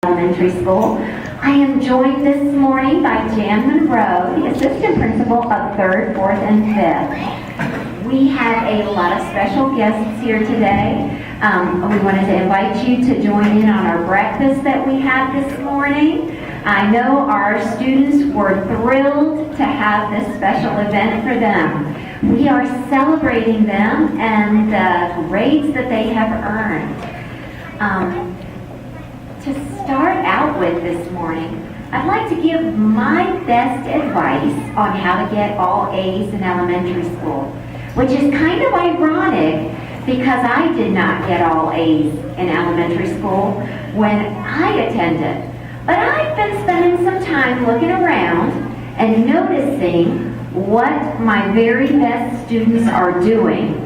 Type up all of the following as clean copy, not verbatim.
Elementary School. I am joined this morning by Jan Monroe, the assistant principal of 3rd, 4th, and 5th. We have a lot of special guests here today. We wanted to invite you to join in on our breakfast that we had this morning. I know our students were thrilled to have this special event for them. We are celebrating them and the grades that they have earned. To start out with this morning, I'd like to give my best advice on how to get all A's in elementary school, which is kind of ironic because I did not get all A's in elementary school when I attended. But I've been spending some time looking around and noticing what my very best students are doing.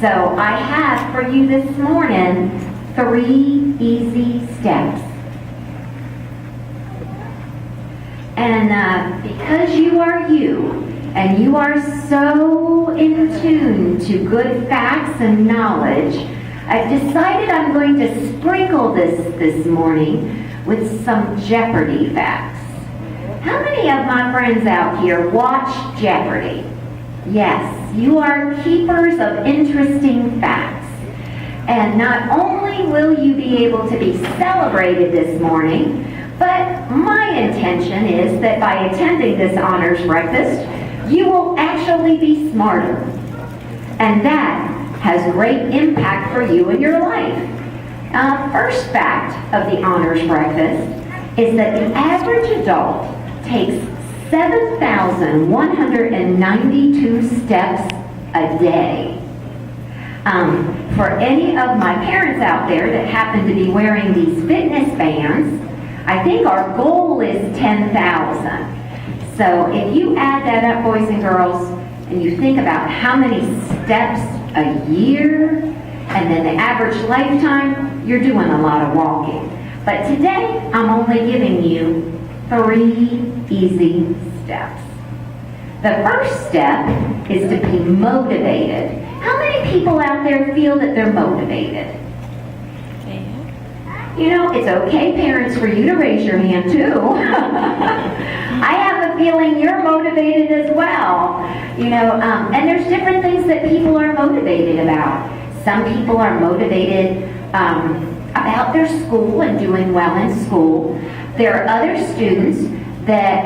So I have for you this morning 3 easy steps. And because you are you, and you are so in tune to good facts and knowledge, I've decided I'm going to sprinkle this morning with some Jeopardy facts. How many of my friends out here watch Jeopardy? Yes, you are keepers of interesting facts. And not only will you be able to be celebrated this morning, but my intention is that by attending this honors breakfast, you will actually be smarter. And that has great impact for you in your life. First fact of the honors breakfast is that the average adult takes 7,192 steps a day. For any of my parents out there that happen to be wearing these fitness bands, I think our goal is 10,000. So if you add that up, boys and girls, and you think about how many steps a year, and then the average lifetime, you're doing a lot of walking. But today, I'm only giving you 3 easy steps. The first step is to be motivated. How many people out there feel that they're motivated? You know, it's okay, parents, for you to raise your hand too. I have a feeling you're motivated as well. You know, and there's different things that people are motivated about. Some people are motivated about their school and doing well in school. There are other students that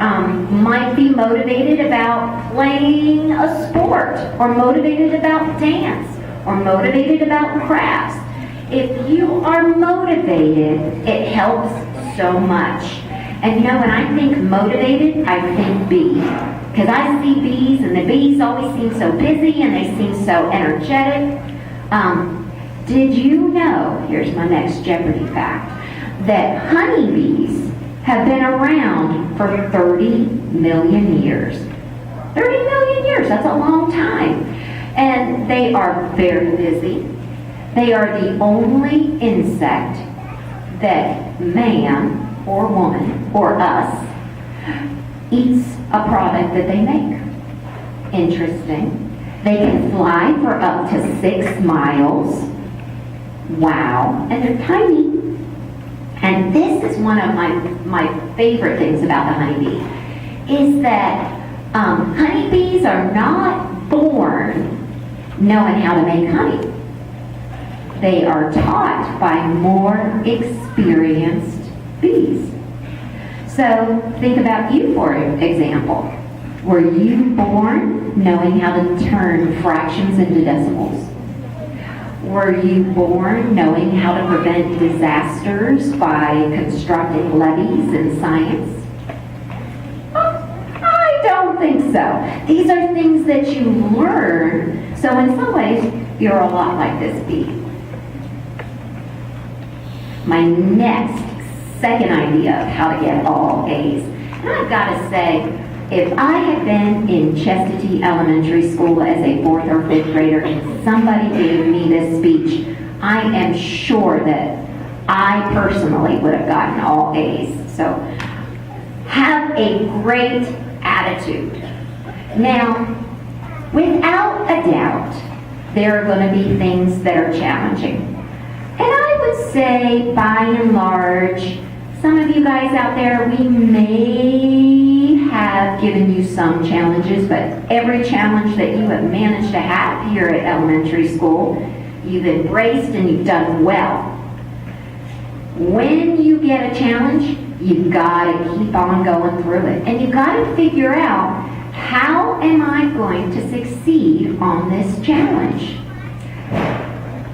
might be motivated about playing a sport, or motivated about dance, or motivated about crafts. If you are motivated, it helps so much. And you know, when I think motivated, I think bee. Because I see bees, and the bees always seem so busy, and they seem so energetic. Did you know, here's my next Jeopardy fact, that honeybees have been around for 30 million years. 30 million years, that's a long time. And they are very busy. They are the only insect that man or woman or us eats a product that they make. Interesting. They can fly for up to 6 miles. Wow. And they're tiny. And this is one of my favorite things about the honeybee, is that honeybees are not born knowing how to make honey. They are taught by more experienced bees. So think about you, for example. Were you born knowing how to turn fractions into decimals? Were you born knowing how to prevent disasters by constructing levees in science? I don't think so. These are things that you learn, so in some ways, you're a lot like this bee. My next, second idea of how to get all A's. And I've got to say, if I had been in Chestatee Elementary School as a 4th or 5th grader and somebody gave me this speech, I am sure that I personally would have gotten all A's. So have a great attitude. Now, without a doubt, there are going to be things that are challenging. And I would say, by and large, Some of you guys out there, we may have given you some challenges, but every challenge that you have managed to have here at elementary school, you've embraced and you've done well. When you get a challenge, you've got to keep on going through it. And you've got to figure out, how am I going to succeed on this challenge?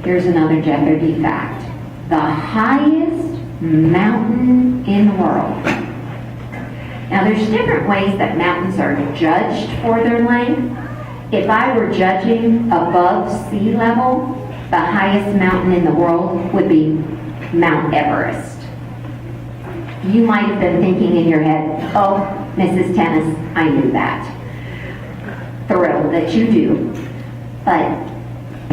Here's another Jeopardy fact. The highest mountain in the world. Now there's different ways that mountains are judged for their length. If I were judging above sea level, the highest mountain in the world would be Mount Everest. You might have been thinking in your head, oh, Mrs. Tennis, I knew that. Thrilled that you do. But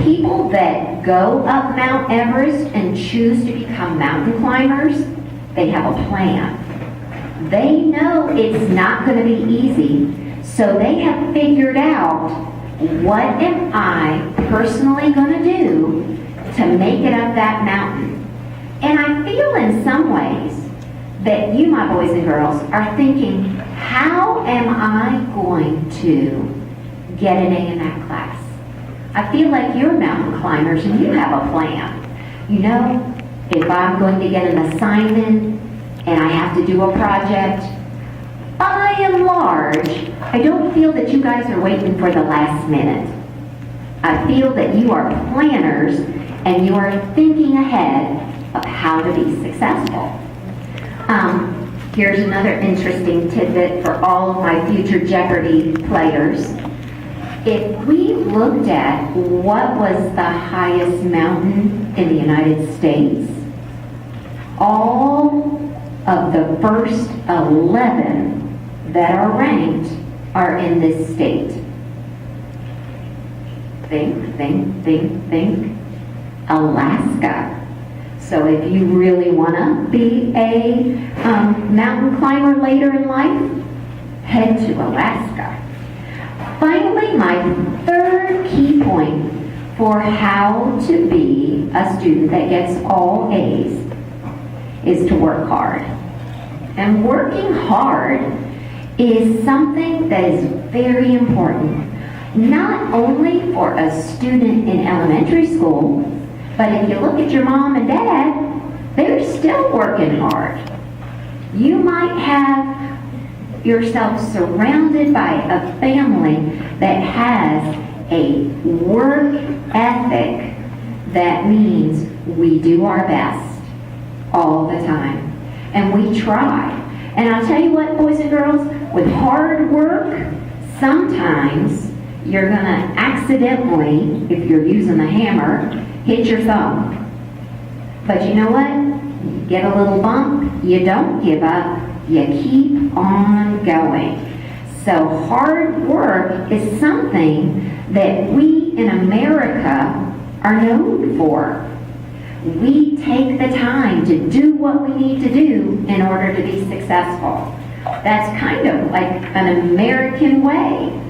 people that go up Mount Everest and choose to become mountain climbers, they have a plan. They know it's not going to be easy, so they have figured out, what am I personally going to do to make it up that mountain? And I feel in some ways that you, my boys and girls, are thinking, how am I going to get an A in that class? I feel like you're mountain climbers and you have a plan. You know, if I'm going to get an assignment and I have to do a project, by and large, I don't feel that you guys are waiting for the last minute. I feel that you are planners and you are thinking ahead of how to be successful. Here's another interesting tidbit for all of my future Jeopardy players. If we looked at what was the highest mountain in the United States, all of the first 11 that are ranked are in this state. Think. Alaska. So if you really want to be a mountain climber later in life, head to Alaska. Finally, my third key point for how to be a student that gets all A's is to work hard. And working hard is something that is very important, not only for a student in elementary school, but if you look at your mom and dad, they're still working hard. You might have yourself surrounded by a family that has a work ethic that means we do our best all the time. And we try. And I'll tell you what, boys and girls, with hard work, sometimes you're going to accidentally, if you're using the hammer, hit your thumb. But you know what? You get a little bump, you don't give up, you keep on going. So hard work is something that we in America are known for. We take the time to do what we need to do in order to be successful. That's kind of like an American way.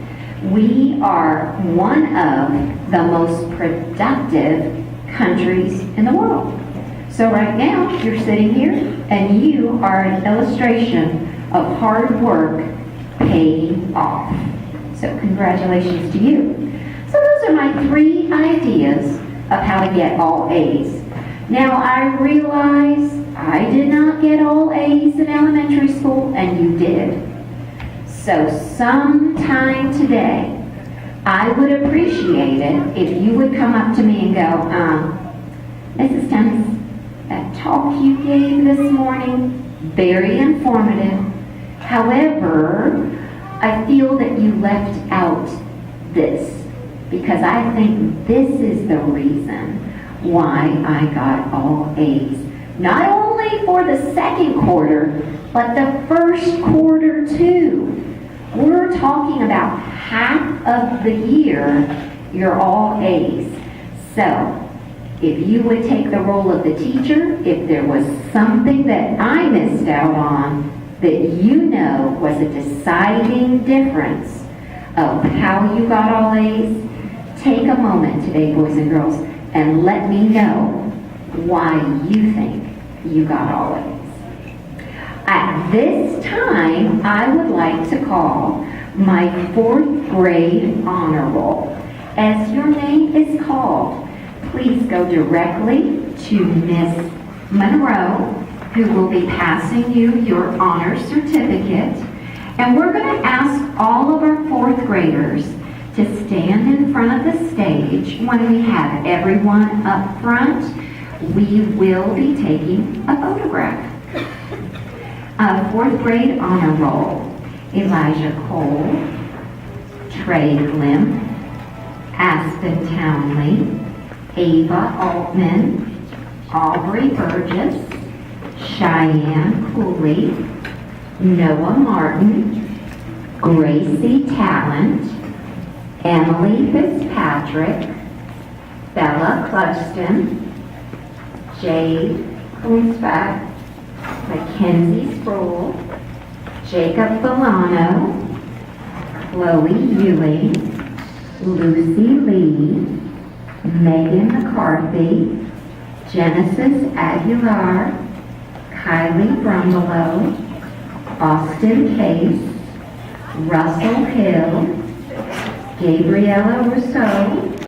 We are one of the most productive countries in the world. So right now, you're sitting here and you are an illustration of hard work paying off. So congratulations to you. So those are my 3 ideas of how to get all A's. Now I realize I did not get all A's in elementary school and you did. So sometime today, I would appreciate it if you would come up to me and go, Mrs. Tennis, that talk you gave this morning, very informative. However, I feel that you left out this, because I think this is the reason why I got all A's. Not only for the second quarter, but the first quarter too. We're talking about half of the year, you're all A's. So, if you would take the role of the teacher, if there was something that I missed out on that you know was a deciding difference of how you got all A's, take a moment today, boys and girls, and let me know why you think you got all A's. At this time, I would like to call my 4th grade honor roll. As your name is called, please go directly to Miss Monroe, who will be passing you your honor certificate. And we're going to ask all of our 4th graders to stand in front of the stage. When we have everyone up front, we will be taking a photograph. 4th grade honor roll: Elijah Cole, Trey Glimp, Aspen Townley, Ava Altman, Aubrey Burgess, Cheyenne Cooley, Noah Martin, Gracie Talent, Emily Fitzpatrick, Bella Clugston, Jade Holmesback, Mackenzie Sproul, Jacob Bolano, Chloe Ewing, Lucy Lee, Megan McCarthy, Genesis Aguilar, Kylie Brumbelow, Austin Case, Russell Hill, Gabriella Rousseau,